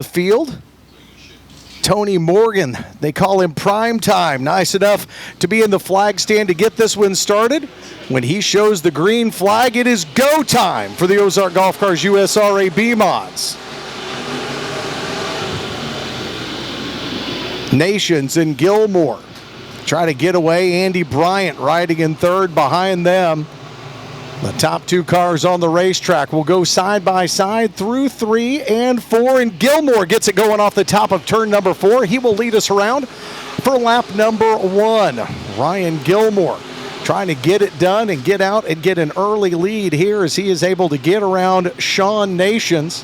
field. Tony Morgan, they call him Prime Time. Nice enough to be in the flag stand to get this one started. When he shows the green flag, it is go time for the Ozark Golf Cars USRA B-Mods. Nations and Gilmore try to get away. Andy Bryant riding in third behind them. The top two cars on the racetrack will go side by side through 3 and 4, and Gilmore gets it going off the top of turn number 4. He will lead us around for lap number 1. Ryan Gilmore trying to get it done and get out and get an early lead here as he is able to get around Sean Nations.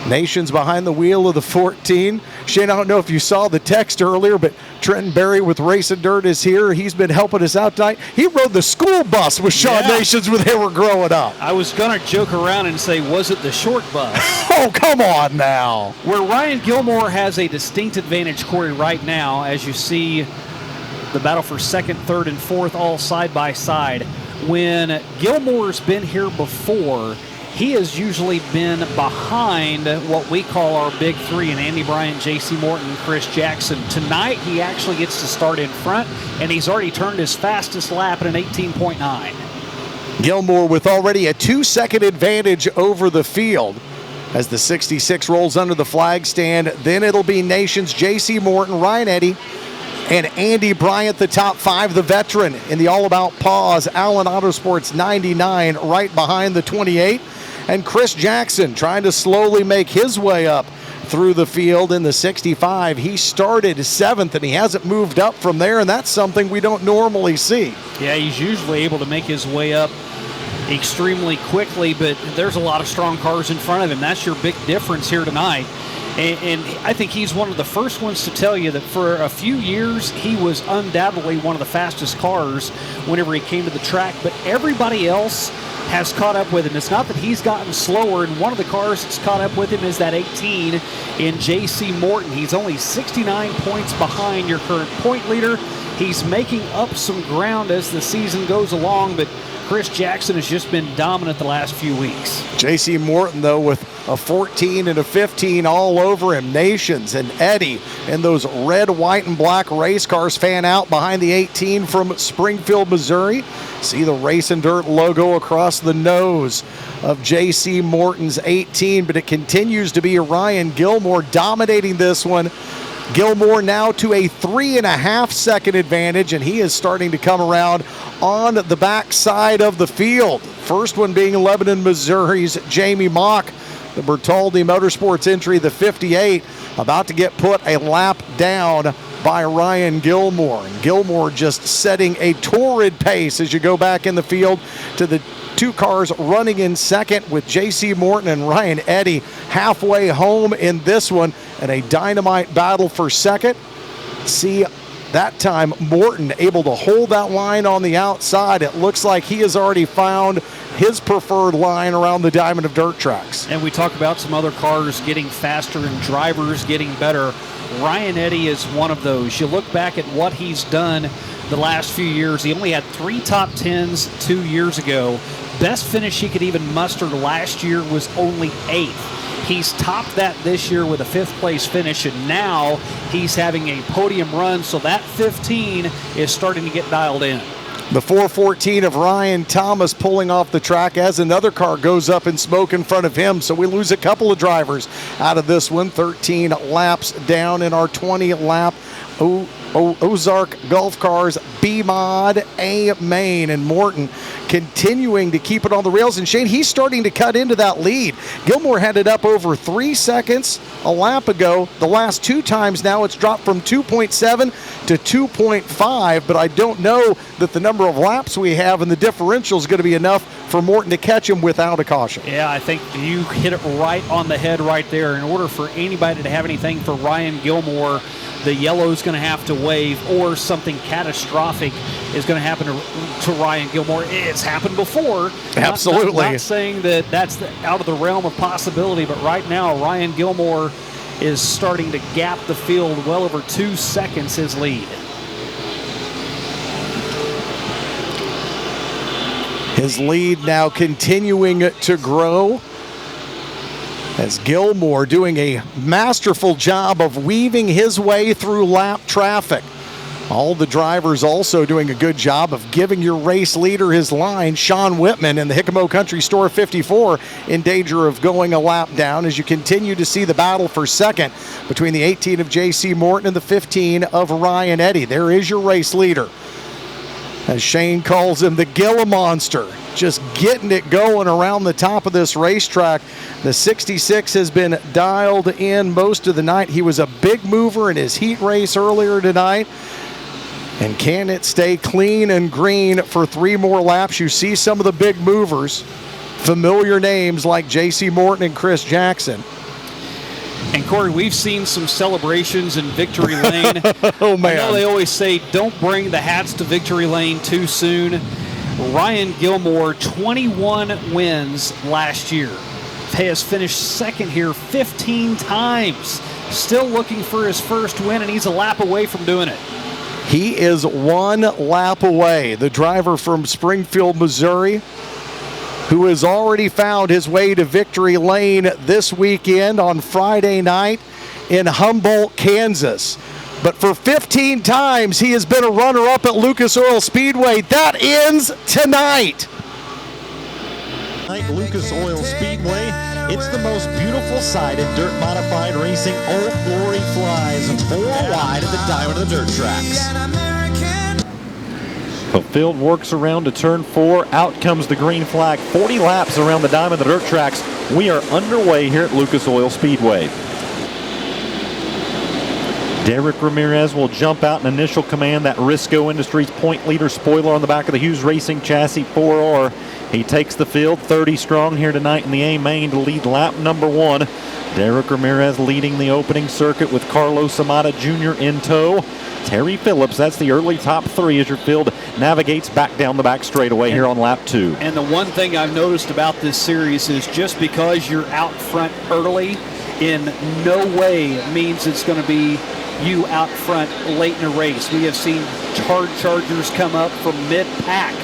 Nations behind the wheel of the 14. Shane, I don't know if you saw the text earlier, but Trenton Berry with Racing Dirt is here. He's been helping us out tonight. He rode the school bus with Sean Nations when they were growing up. I was going to joke around and say, was it the short bus? Oh, come on now. Where Ryan Gilmore has a distinct advantage, Corey, right now, as you see the battle for second, third, and fourth all side by side. When Gilmore's been here before, he has usually been behind what we call our big three in Andy Bryant, J.C. Morton, and Chris Jackson. Tonight, he actually gets to start in front, and he's already turned his fastest lap at an 18.9. Gilmore with already a 2-second advantage over the field as the 66 rolls under the flag stand. Then it'll be Nations, J.C. Morton, Ryan Eddy, and Andy Bryant, the top 5, the veteran in the All About Paws, Allen Autosports 99, right behind the 28. And Chris Jackson trying to slowly make his way up through the field in the 65. He started 7th, and he hasn't moved up from there, and that's something we don't normally see. Yeah, he's usually able to make his way up extremely quickly, but there's a lot of strong cars in front of him. That's your big difference here tonight. And I think he's one of the first ones to tell you that for a few years, he was undoubtedly one of the fastest cars whenever he came to the track, but everybody else has caught up with him. It's not that he's gotten slower, and one of the cars that's caught up with him is that 18 in J.C. Morton. He's only 69 points behind your current point leader. He's making up some ground as the season goes along, but Chris Jackson has just been dominant the last few weeks. J.C. Morton, though, with a 14 and a 15 all over him. Nations and Eddy and those red, white, and black race cars fan out behind the 18 from Springfield, Missouri. See the Racing Dirt logo across the nose of J.C. Morton's 18, but it continues to be Ryan Gilmore dominating this one. Gilmore now to a 3.5-second advantage, and he is starting to come around on the back side of the field. First one being Lebanon, Missouri's Jamie Mock, the Bertaldi Motorsports entry, the 58, about to get put a lap down by Ryan Gilmore. And Gilmore just setting a torrid pace as you go back in the field to the two cars running in second with J.C. Morton and Ryan Eddy halfway home in this one, and a dynamite battle for second. See, that time Morton able to hold that line on the outside. It looks like he has already found his preferred line around the Diamond of Dirt tracks. And we talk about some other cars getting faster and drivers getting better. Ryan Eddy is one of those. You look back at what he's done the last few years. He only had 3 top 10s 2 years ago. Best finish he could even muster last year was only 8th. He's topped that this year with a 5th place finish, and now he's having a podium run, so that 15 is starting to get dialed in. The 414 of Ryan Thomas pulling off the track as another car goes up in smoke in front of him. So we lose a couple of drivers out of this one. 13 laps down in our 20-lap Ozark Golf Cars B-Mod A main, and Morton continuing to keep it on the rails. And Shane, he's starting to cut into that lead. Gilmore had it up over 3 seconds a lap ago. The last 2 times now it's dropped from 2.7 to 2.5, but I don't know that the number of laps we have and the differential is going to be enough for Morton to catch him without a caution. Yeah, I think you hit it right on the head right there. In order for anybody to have anything for Ryan Gilmore, the yellow's going to have to wave, or something catastrophic is going to happen to Ryan Gilmore. It's happened before. Absolutely. Not saying that that's out of the realm of possibility, but right now Ryan Gilmore is starting to gap the field well over 2 seconds his lead. His lead now continuing to grow. as Gilmore doing a masterful job of weaving his way through lap traffic. All the drivers also doing a good job of giving your race leader his line. Sean Whitman in the Hickamo Country Store 54 in danger of going a lap down as you continue to see the battle for second between the 18 of J.C. Morton and the 15 of Ryan Eddy. There is your race leader, as Shane calls him, the Gila Monster, just getting it going around the top of this racetrack. The 66 has been dialed in most of the night. He was a big mover in his heat race earlier tonight. And can it stay clean and green for 3 more laps? You see some of the big movers, familiar names like J.C. Morton and Chris Jackson. And Corey, we've seen some celebrations in Victory Lane. Oh, man. I know they always say don't bring the hats to Victory Lane too soon. Ryan Gilmore, 21 wins last year. Has finished second here 15 times. Still looking for his first win, and he's a lap away from doing it. He is 1 lap away. The driver from Springfield, Missouri, who has already found his way to Victory Lane this weekend on Friday night in Humboldt, Kansas. But for 15 times, he has been a runner-up at Lucas Oil Speedway. That ends tonight. Lucas Oil Speedway, it's the most beautiful sight in dirt modified racing. Old Glory flies 4 wide at the Diamond of the Dirt Tracks. The field works around to turn 4. Out comes the green flag. 40 laps around the Diamond of the Dirt Tracks. We are underway here at Lucas Oil Speedway. Derek Ramirez will jump out in initial command. That Risco Industries point leader spoiler on the back of the Hughes Racing chassis 4R. He takes the field 30 strong here tonight in the A main to lead lap number 1. Derek Ramirez leading the opening circuit with Carlos Amata Jr. in tow. Terry Phillips, that's the early top 3 as your field navigates back down the back straightaway here on lap 2. And the one thing I've noticed about this series is just because you're out front early in no way means it's going to be you out front late in a race. We have seen hard chargers come up from mid-pack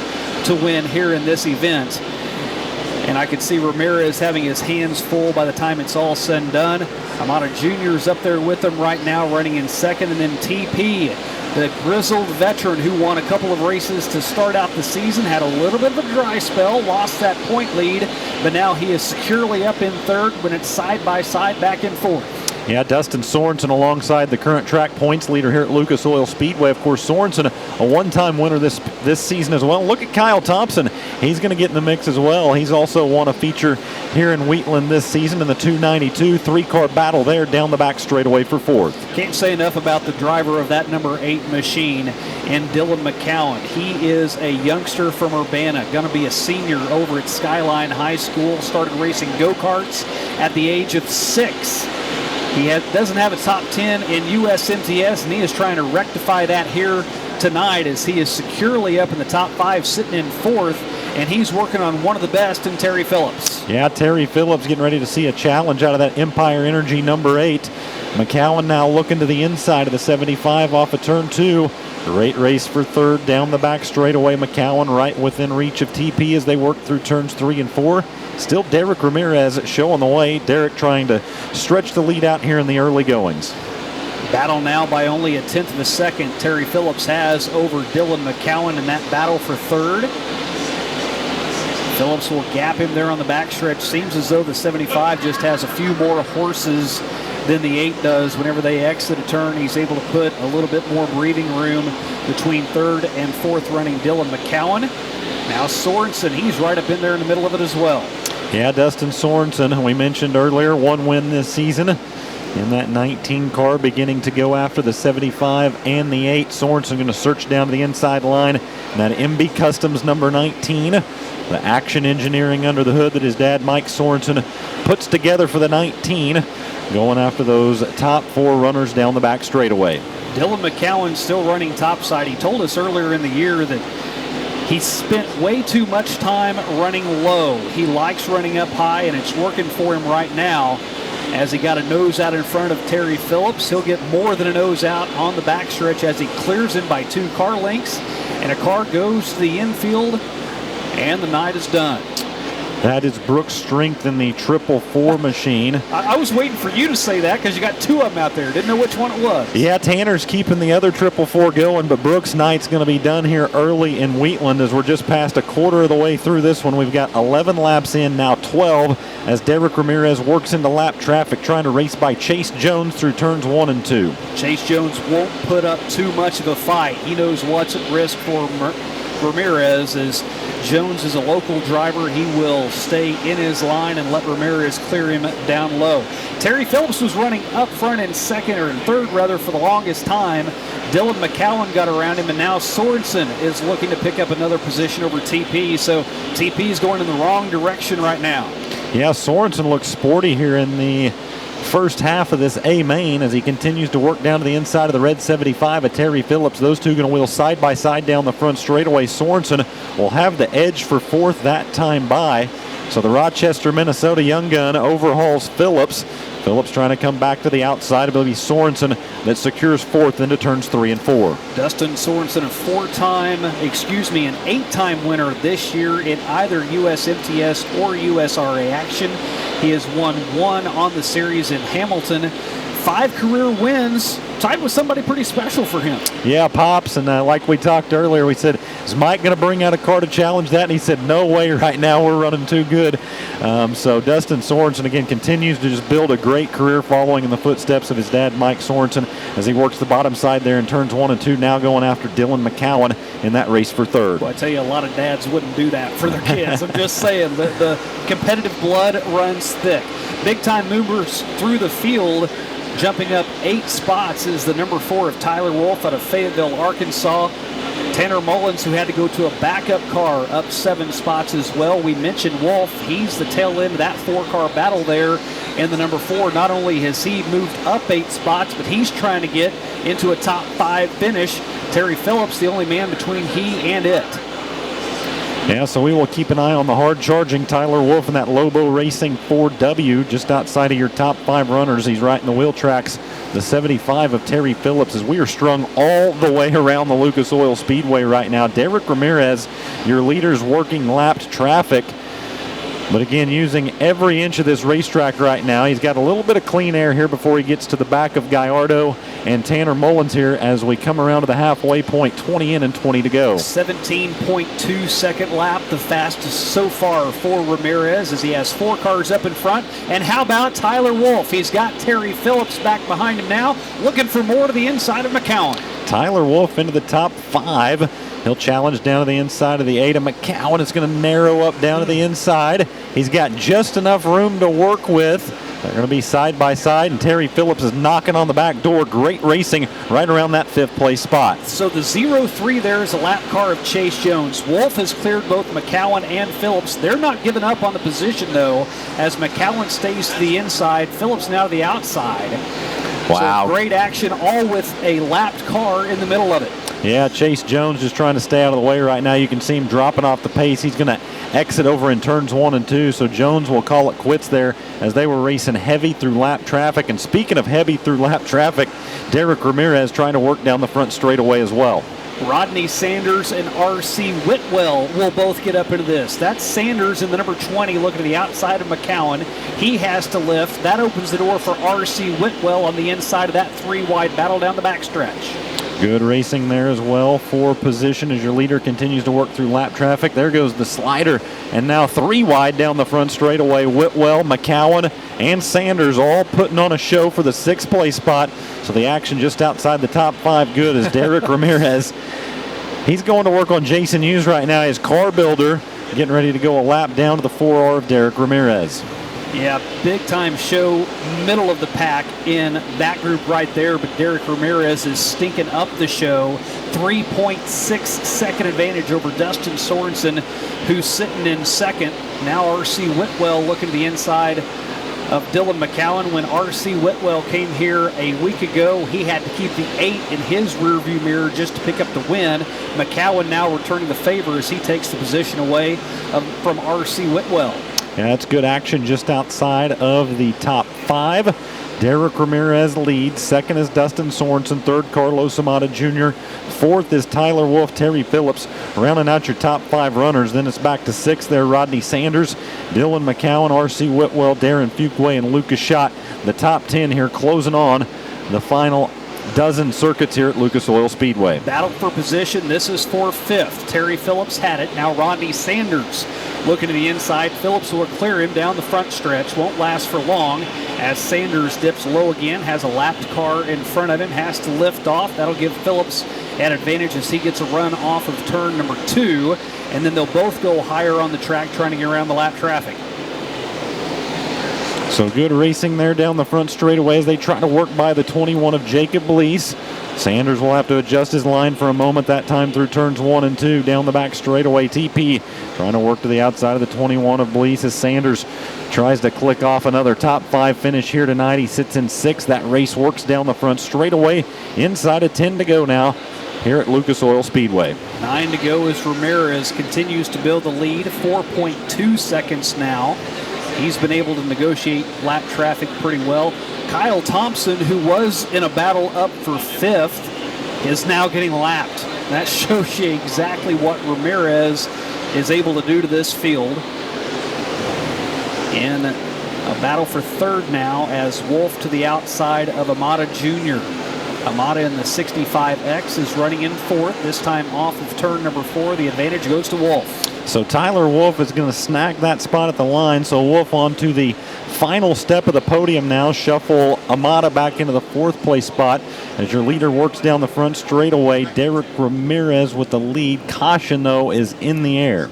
to win here in this event. And I could see Ramirez having his hands full by the time it's all said and done. Amata Jr. is up there with him right now, running in second. And then TP, the grizzled veteran who won a couple of races to start out the season, had a little bit of a dry spell, lost that point lead, but now he is securely up in third when it's side by side back and forth. Yeah, Dustin Sorensen alongside the current track points leader here at Lucas Oil Speedway. Of course, Sorensen, a one-time winner this season as well. Look at Kyle Thompson. He's going to get in the mix as well. He's also won a feature here in Wheatland this season in the 292 3-car battle there down the back straightaway for 4th. Can't say enough about the driver of that number 8 machine, and Dylan McCowan. He is a youngster from Urbana, going to be a senior over at Skyline High School. Started racing go-karts at the age of 6. He doesn't have a top 10 in USMTS, and he is trying to rectify that here tonight as he is securely up in the top 5, sitting in 4th, and he's working on one of the best in Terry Phillips. Yeah, Terry Phillips getting ready to see a challenge out of that Empire Energy number 8. McCowan now looking to the inside of the 75 off of turn 2. Great race for 3rd down the back straightaway. McCowan right within reach of TP as they work through turns 3 and 4. Still Derek Ramirez showing the way. Derek trying to stretch the lead out here in the early goings. Battle now by only a 1/10 of a second. Terry Phillips has over Dylan McCowan in that battle for 3rd. Phillips will gap him there on the backstretch. Seems as though the 75 just has a few more horses than the 8 does. Whenever they exit a turn, he's able to put a little bit more breathing room between 3rd and 4th running Dylan McCowan. Now Sorensen, he's right up in there in the middle of it as well. Yeah, Dustin Sorensen, we mentioned earlier, 1 win this season in that 19 car, beginning to go after the 75 and the 8. Sorensen going to search down to the inside line. And that MB Customs number 19, the action engineering under the hood that his dad Mike Sorensen puts together for the 19, going after those top 4 runners down the back straightaway. Dylan McCowan still running topside. He told us earlier in the year that he spent way too much time running low. He likes running up high, and it's working for him right now. As he got a nose out in front of Terry Phillips, he'll get more than a nose out on the backstretch as he clears him by 2 car lengths, and a car goes to the infield, and the night is done. That is Brooks' strength in the 444 machine. I was waiting for you to say that because you got two of them out there. Didn't know which one it was. Yeah, Tanner's keeping the other 444 going, but Brooks' night's going to be done here early in Wheatland as we're just past a quarter of the way through this one. We've got 11 laps in, now 12, as Derek Ramirez works into lap traffic, trying to race by Chase Jones through turns 1 and 2. Chase Jones won't put up too much of a fight. He knows what's at risk for Ramirez. As Jones is a local driver, he will stay in his line and let Ramirez clear him down low. Terry Phillips was running up front in second, or in third rather, for the longest time. Dylan McCowan got around him, and now Sorensen is looking to pick up another position over TP. So TP is going in the wrong direction right now. Yeah, Sorensen looks sporty here in the first half of this A main as he continues to work down to the inside of the red 75 of Terry Phillips. Those two going to wheel side by side down the front straightaway. Sorensen will have the edge for fourth that time by. So the Rochester, Minnesota young gun overhauls Phillips. Phillips trying to come back to the outside. It'll be Sorensen that secures fourth into turns 3 and 4. Dustin Sorensen, an 8-time winner this year in either USMTS or USRA action. He has won 1 on the series in Hamilton. 5 career wins, tied with somebody pretty special for him. Yeah, Pops, and like we talked earlier, we said, is Mike going to bring out a car to challenge that? And he said, no way right now, we're running too good. So Dustin Sorensen, again, continues to just build a great career following in the footsteps of his dad, Mike Sorensen, as he works the bottom side there in turns 1 and 2, now going after Dylan McCowan in that race for third. Well, I tell you, a lot of dads wouldn't do that for their kids. I'm just saying, the competitive blood runs thick. Big-time movers through the field. Jumping up 8 spots is the number 4 of Tyler Wolf out of Fayetteville, Arkansas. Tanner Mullins, who had to go to a backup car, up 7 spots as well. We mentioned Wolf. He's the tail end of that 4-car battle there in the number 4. Not only has he moved up 8 spots, but he's trying to get into a top 5 finish. Terry Phillips, the only man between he and it. Yeah, so we will keep an eye on the hard-charging Tyler Wolf in that Lobo Racing 4W, just outside of your top 5 runners. He's right in the wheel tracks, the 75 of Terry Phillips, as we are strung all the way around the Lucas Oil Speedway right now. Derek Ramirez, your leader's working lapped traffic, but again, using every inch of this racetrack right now. He's got a little bit of clean air here before he gets to the back of Gallardo and Tanner Mullins here as we come around to the halfway point, 20 in and 20 to go. 17.2 second lap, the fastest so far for Ramirez, as he has 4 cars up in front. And how about Tyler Wolf? He's got Terry Phillips back behind him now, looking for more to the inside of McCowan. Tyler Wolf into the top 5. He'll challenge down to the inside of the 8 of McCowan. It's going to narrow up down to the inside. He's got just enough room to work with. They're going to be side by side, and Terry Phillips is knocking on the back door. Great racing right around that 5th place spot. So the 0-3 there is a lap car of Chase Jones. Wolf has cleared both McCowan and Phillips. They're not giving up on the position, though, as McCowan stays to the inside. Phillips now to the outside. Wow. So great action, all with a lapped car in the middle of it. Yeah, Chase Jones just trying to stay out of the way right now. You can see him dropping off the pace. He's going to exit over in turns 1 and 2, so Jones will call it quits there as they were racing heavy through lap traffic. And speaking of heavy through lap traffic, Derek Ramirez trying to work down the front straightaway as well. Rodney Sanders and R.C. Whitwell will both get up into this. That's Sanders in the number 20 looking to the outside of McCowan. He has to lift. That opens the door for R.C. Whitwell on the inside of that 3-wide battle down the backstretch. Good racing there as well for position as your leader continues to work through lap traffic. There goes the slider, and now 3 wide down the front straightaway. Whitwell, McCowan, and Sanders all putting on a show for the 6th place spot. So the action just outside the top 5 good as Derek Ramirez. He's going to work on Jason Hughes right now, his car builder, getting ready to go a lap down to the 4R of Derek Ramirez. Yeah, big-time show, middle of the pack in that group right there, but Derek Ramirez is stinking up the show. 3.6 second advantage over Dustin Sorensen, who's sitting in second. Now R.C. Whitwell looking to the inside of Dylan McCowan. When R.C. Whitwell came here a week ago, he had to keep the 8 in his rearview mirror just to pick up the win. McCowan now returning the favor as he takes the position away from R.C. Whitwell. Yeah, that's good action just outside of the top 5. Derek Ramirez leads. Second is Dustin Sorensen. Third, Carlos Amata Jr. Fourth is Tyler Wolf, Terry Phillips. Rounding out your top 5 runners. Then it's back to 6 there. Rodney Sanders, Dylan McCowan, R.C. Whitwell, Darren Fuqua, and Lucas Schott. The top 10 here closing on the final dozen circuits here at Lucas Oil Speedway. Battle for position. This is for 5th. Terry Phillips had it. Now Rodney Sanders looking to the inside. Phillips will clear him down the front stretch. Won't last for long as Sanders dips low again. Has a lapped car in front of him. Has to lift off. That'll give Phillips an advantage as he gets a run off of turn number 2. And then they'll both go higher on the track trying to get around the lap traffic. So good racing there down the front straightaway as they try to work by the 21 of Jacob Blees. Sanders will have to adjust his line for a moment, that time through turns 1 and 2. Down the back straightaway, TP trying to work to the outside of the 21 of Blees as Sanders tries to click off another top 5 finish here tonight. He sits in 6th. That race works down the front straightaway. Inside of 10 to go now here at Lucas Oil Speedway. 9 to go as Ramirez continues to build the lead. 4.2 seconds now. He's been able to negotiate lap traffic pretty well. Kyle Thompson, who was in a battle up for 5th, is now getting lapped. That shows you exactly what Ramirez is able to do to this field. In a battle for 3rd now as Wolf to the outside of Amata Jr. Amata in the 65X is running in 4th, this time off of turn number 4. The advantage goes to Wolf. So Tyler Wolf is going to snag that spot at the line. So Wolf on to the final step of the podium now. Shuffle Amata back into the 4th place spot as your leader works down the front straightaway. Derek Ramirez with the lead. Caution, though, is in the air.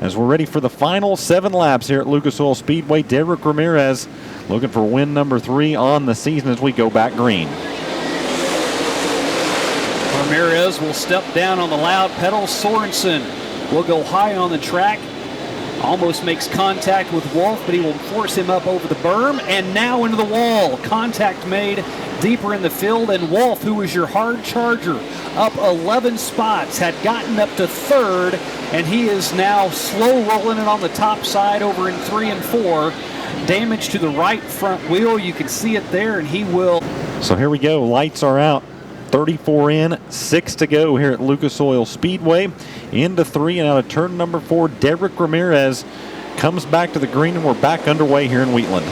As we're ready for the final 7 laps here at Lucas Oil Speedway, Derek Ramirez looking for win number 3 on the season as we go back green. Ramirez will step down on the loud pedal. Sorensen will go high on the track. Almost makes contact with Wolf, but he will force him up over the berm and now into the wall. Contact made deeper in the field, and Wolf, who was your hard charger, up 11 spots, had gotten up to 3rd, and he is now slow rolling it on the top side over in 3 and 4. Damage to the right front wheel. You can see it there, and he will. So here we go. Lights are out. 34 in, 6 to go here at Lucas Oil Speedway. Into 3 and out of turn number 4, Derek Ramirez comes back to the green, and we're back underway here in Wheatland.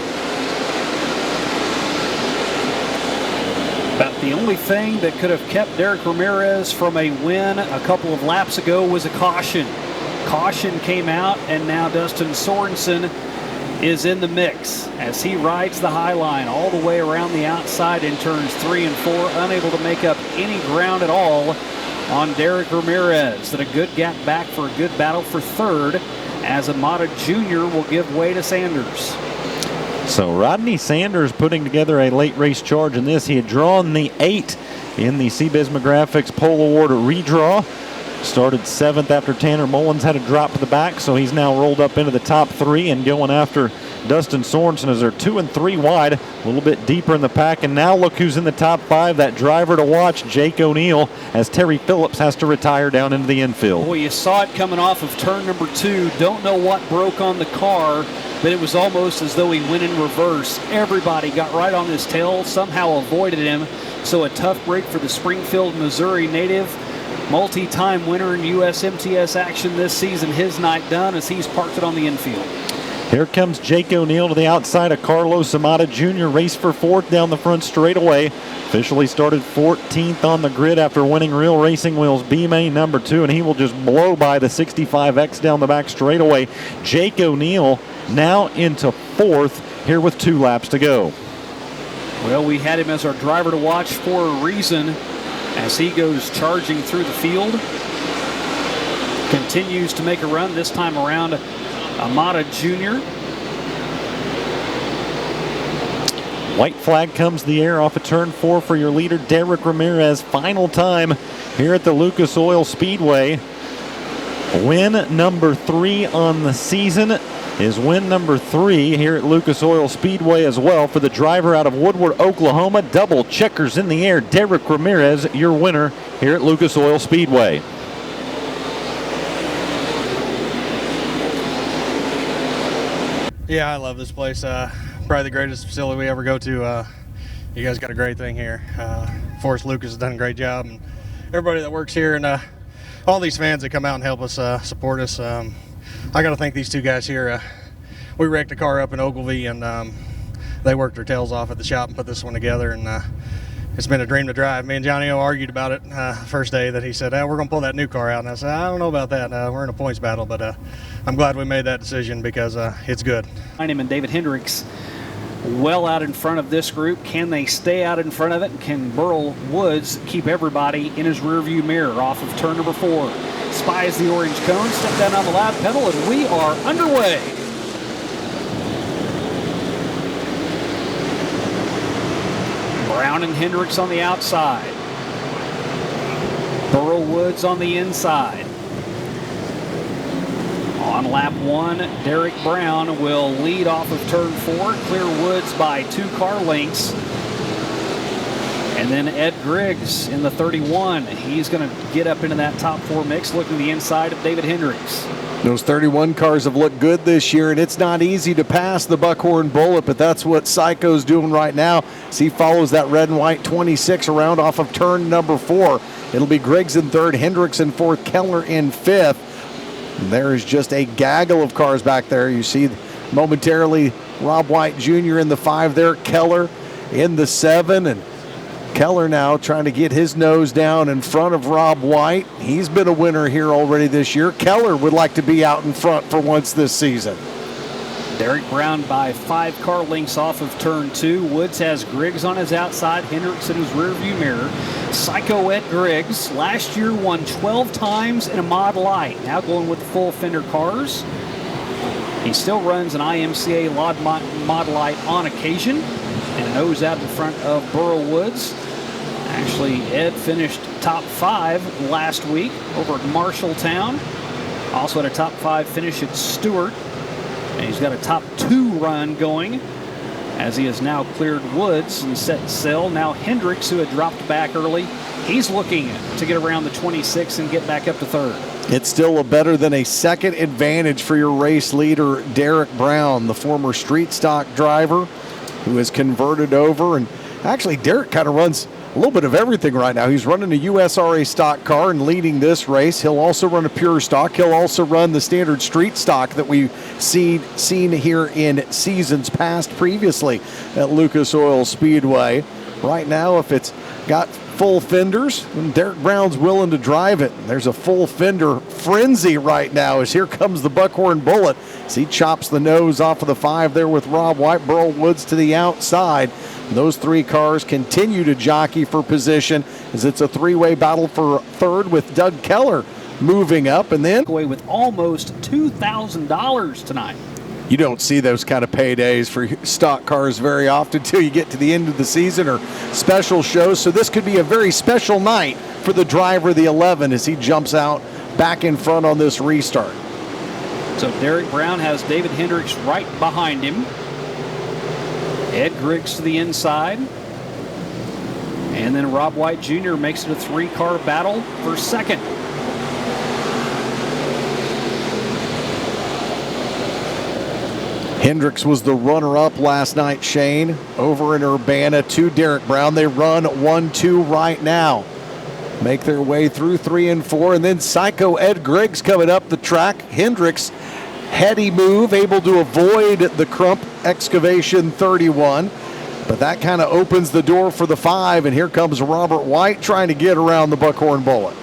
About the only thing that could have kept Derek Ramirez from a win a couple of laps ago was a caution. Caution came out, and now Dustin Sorensen is in the mix as he rides the high line all the way around the outside in turns 3 and 4, unable to make up any ground at all on Derek Ramirez. Then a good gap back for a good battle for 3rd as Amata Jr. will give way to Sanders. So Rodney Sanders putting together a late race charge in this. He had drawn the 8 in the CBiz McGraphics Pole Award redraw. Started 7th after Tanner Mullins had a drop to the back, so he's now rolled up into the top 3 and going after Dustin Sorensen as they're 2 and 3 wide, a little bit deeper in the pack. And now look who's in the top 5, that driver to watch, Jake O'Neill, as Terry Phillips has to retire down into the infield. Boy, you saw it coming off of turn number 2. Don't know what broke on the car, but it was almost as though he went in reverse. Everybody got right on his tail, somehow avoided him. So a tough break for the Springfield, Missouri native. Multi-time winner in USMTS action this season. His night done as he's parked it on the infield. Here comes Jake O'Neill to the outside of Carlos Amata Jr. Race for 4th down the front straightaway. Officially started 14th on the grid after winning Real Racing Wheels B-Main number 2, and he will just blow by the 65X down the back straightaway. Jake O'Neill now into 4th here with 2 laps to go. Well, we had him as our driver to watch for a reason as he goes charging through the field. Continues to make a run, this time around Amata Jr. White flag comes the air off of turn 4 for your leader, Derek Ramirez. Final time here at the Lucas Oil Speedway. Win number 3 on the season is win number 3 here at Lucas Oil Speedway as well for the driver out of Woodward, Oklahoma. Double checkers in the air. Derek Ramirez, your winner here at Lucas Oil Speedway. Yeah, I love this place. probably the greatest facility we ever go to. You guys got a great thing here. Forrest Lucas has done a great job, and everybody that works here, and all these fans that come out and help us, support us. I got to thank these two guys here. We wrecked a car up in Ogilvie, and they worked their tails off at the shop and put this one together, and it's been a dream to drive. Me and Johnny O argued about it first day that he said, we're going to pull that new car out. And I said, I don't know about that. We're in a points battle, but I'm glad we made that decision because it's good. Him and David Hendricks well out in front of this group. Can they stay out in front of it? Can Burl Woods keep everybody in his rearview mirror off of turn number 4? Spies the orange cone, step down on the lap pedal, and we are underway. Brown and Hendricks on the outside. Burl Woods on the inside. On lap 1, Derek Brown will lead off of turn 4, clear Woods by 2 car lengths. And then Ed Griggs in the 31. He's going to get up into that top 4 mix, looking the inside of David Hendricks. Those 31 cars have looked good this year, and it's not easy to pass the Buckhorn Bullet, but that's what Psycho's doing right now as he follows that red and white 26 around off of turn number 4. It'll be Griggs in 3rd, Hendricks in 4th, Keller in 5th. And there is just a gaggle of cars back there. You see momentarily Rob White Jr. in the 5 there, Keller in the 7, and Keller now trying to get his nose down in front of Rob White. He's been a winner here already this year. Keller would like to be out in front for once this season. Derek Brown by 5 car lengths off of turn 2. Woods has Griggs on his outside, Hendricks in his rearview mirror. Psycho Ed Griggs last year won 12 times in a Mod Light. Now going with the full fender cars. He still runs an IMCA Mod Light on occasion and nose out in front of Burl Woods. Actually, Ed finished top 5 last week over at Marshalltown. Also had a top 5 finish at Stewart. And he's got a top 2 run going as he has now cleared Woods and set sail. Now Hendricks, who had dropped back early, he's looking to get around the 26 and get back up to 3rd. It's still a better than a second advantage for your race leader, Derek Brown, the former street stock driver who has converted over. And actually, Derek kind of runs a little bit of everything right now. He's running a USRA stock car and leading this race. He'll also run a pure stock. He'll also run the standard street stock that we've seen here in seasons past previously at Lucas Oil Speedway. Right now, if it's got full fenders, then Derek Brown's willing to drive it. There's a full fender frenzy right now as here comes the Buckhorn Bullet as he chops the nose off of the 5 there with Rob White, Burl Woods to the outside. Those 3 cars continue to jockey for position as it's a 3-way battle for 3rd with Doug Keller moving up, and then away with almost $2,000 tonight. You don't see those kind of paydays for stock cars very often until you get to the end of the season or special shows. So this could be a very special night for the driver of the 11 as he jumps out back in front on this restart. So Derek Brown has David Hendricks right behind him. Ed Griggs to the inside. And then Rob White Jr. makes it a 3-car battle for 2nd. Hendricks was the runner-up last night, Shane, over in Urbana to Derek Brown. They run 1-2 right now. Make their way through 3 and 4, and then Psycho Ed Griggs coming up the track. Hendricks, heady move, able to avoid the Crump Excavation 31. But that kind of opens the door for the 5, and here comes Robert White trying to get around the Buckhorn Bullet.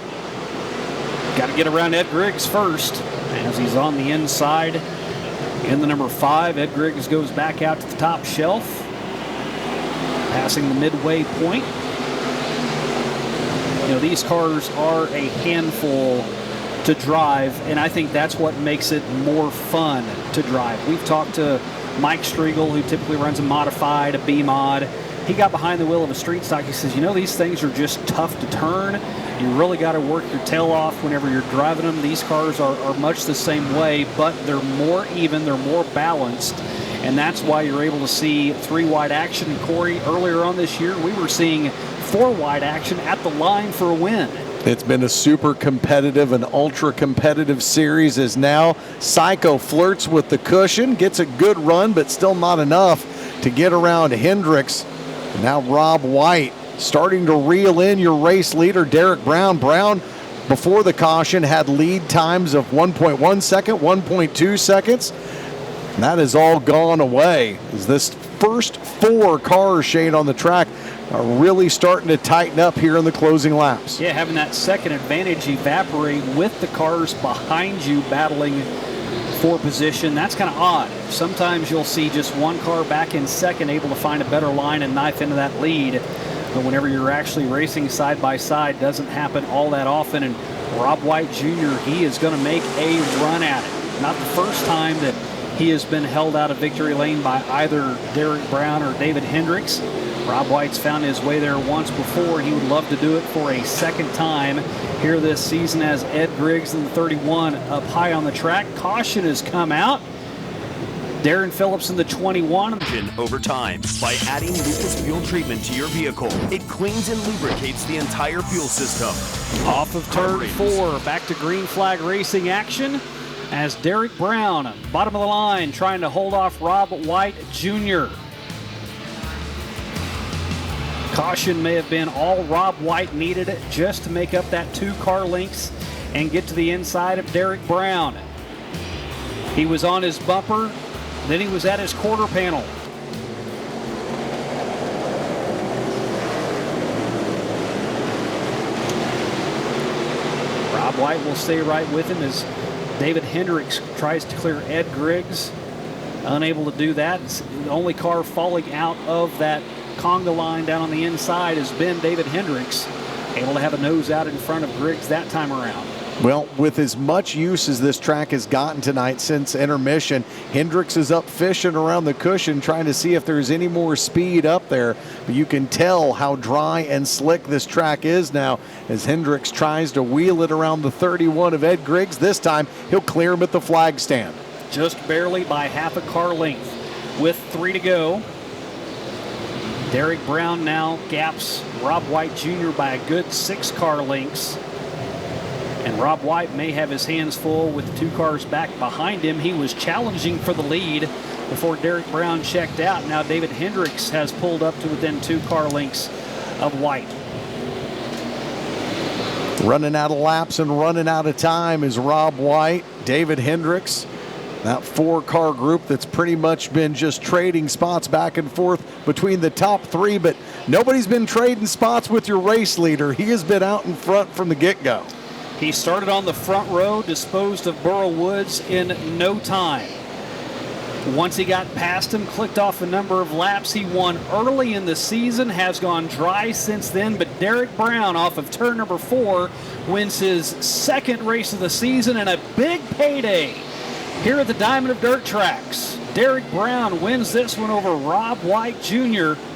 Got to get around Ed Griggs first as he's on the inside. In the number 5, Ed Griggs goes back out to the top shelf, passing the midway point. You know, these cars are a handful to drive, and I think that's what makes it more fun to drive. We've talked to Mike Striegel, who typically runs a modified, a B-mod. He got behind the wheel of a street stock. He says, you know, these things are just tough to turn. You really got to work your tail off whenever you're driving them. These cars are much the same way, but they're more even, they're more balanced, and that's why you're able to see 3-wide action. Corey, earlier on this year, we were seeing 4-wide action at the line for a win. It's been a super competitive and ultra competitive series as now Psycho flirts with the cushion, gets a good run, but still not enough to get around Hendricks. Now Rob White starting to reel in your race leader, Derek Brown. Brown, before the caution, had lead times of 1.1 second, 1.2 seconds. And that has all gone away as this first 4 cars, Shane, on the track are really starting to tighten up here in the closing laps. Yeah, having that second advantage evaporate with the cars behind you battling for position, that's kind of odd. Sometimes you'll see just one car back in second able to find a better line and knife into that lead. But whenever you're actually racing side by side, doesn't happen all that often. And Rob White Jr., he is going to make a run at it. Not the first time that he has been held out of victory lane by either Derek Brown or David Hendricks. Rob White's found his way there once before. He would love to do it for a second time here this season as Ed Griggs in the 31 up high on the track. Caution has come out. Darren Phillips in the 21. Over time, by adding Lucas fuel treatment to your vehicle, it cleans and lubricates the entire fuel system. Off of turn 4, back to green flag racing action as Derek Brown, bottom of the line, trying to hold off Rob White Jr. Caution may have been all Rob White needed just to make up that 2 car lengths and get to the inside of Derek Brown. He was on his bumper, then he was at his quarter panel. Rob White will stay right with him as David Hendricks tries to clear Ed Griggs. Unable to do that. The only car falling out of that conga line down on the inside has been David Hendricks, able to have a nose out in front of Griggs that time around. Well, with as much use as this track has gotten tonight since intermission, Hendricks is up fishing around the cushion trying to see if there's any more speed up there. But you can tell how dry and slick this track is now as Hendricks tries to wheel it around the 31 of Ed Griggs. This time, he'll clear him at the flag stand. Just barely by half a car length with 3 to go. Derek Brown now gaps Rob White Jr. by a good 6 car lengths. And Rob White may have his hands full with 2 cars back behind him. He was challenging for the lead before Derek Brown checked out. Now David Hendricks has pulled up to within 2 car lengths of White. Running out of laps and running out of time is Rob White, David Hendricks. That 4 car group that's pretty much been just trading spots back and forth between the top 3, but nobody's been trading spots with your race leader. He has been out in front from the get-go. He started on the front row, disposed of Burrow Woods in no time. Once he got past him, clicked off a number of laps. He won early in the season, has gone dry since then, but Derek Brown off of turn number 4 wins his 2nd race of the season and a big payday here at the Diamond of Dirt Tracks. Derek Brown wins this one over Rob White Jr.